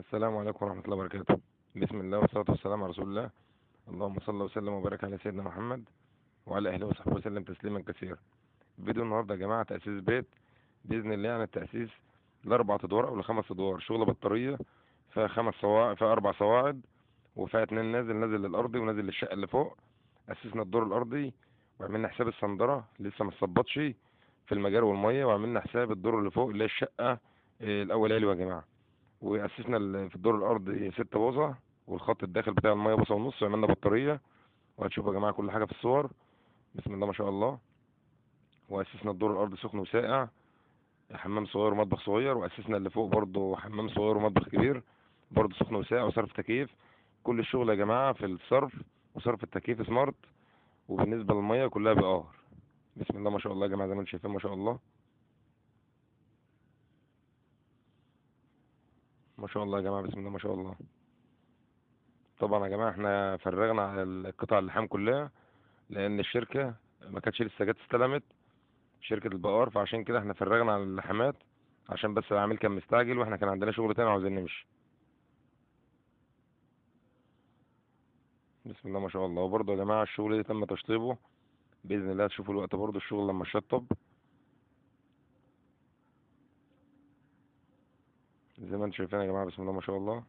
السلام عليكم ورحمة الله وبركاته. بسم الله والصلاة والسلام على رسول الله. اللهم صل وسلم وبارك على سيدنا محمد وعلى أهله وصحبه وسلم تسليما كثيرا. فيديو النهاردة يا جماعة تأسيس بيت بإذن الله، عن التأسيس لأربع أدوار أو لخمس أدوار، شغل بطارية، فيها خمس صواعد، فيها أربع صواعد، وفيها اتنين نازل للأرضي ونازل للشقة اللي فوق. أسسنا الدور الأرضي وعملنا حساب الصندرة لسه ما اتظبطش في المجاري والمية، وعملنا حساب الدور اللي فوق اللي هي الشقة الأول علوي يا جماعة. واسسنا في الدور الارضي ست بوصه، والخط الداخل بتاع الميه بوصه ونص، وعملنا بطاريه، وهتشوفوا يا جماعه كل حاجه في الصور. بسم الله ما شاء الله. واسسنا الدور الارضي سخن وساقع، حمام صغير ومطبخ صغير، واسسنا اللي فوق برضه حمام صغير ومطبخ كبير برضه سخن وساقع وصرف تكييف. كل الشغل يا جماعه في الصرف وصرف التكييف سمارت، وبالنسبه للميه كلها بقار. بسم الله ما شاء الله يا جماعه، زي ما انتم شايفين ما شاء الله. ما شاء الله يا جماعه، بسم الله ما شاء الله. طبعا يا جماعه احنا فرغنا على القطع اللحام كلها، لان الشركه ما كانتش لسه جت استلمت، شركه البقار، فعشان كده احنا فرغنا على اللحامات، عشان بس العميل كان مستعجل واحنا كان عندنا شغل تاني وعاوزين نمشي. بسم الله ما شاء الله. وبرضه يا جماعه الشغل ده تم تشطيبه، باذن الله تشوفوا الوقت برضه الشغل لما شطب. زي ما انتم شايفين يا جماعه بسم الله ما شاء الله.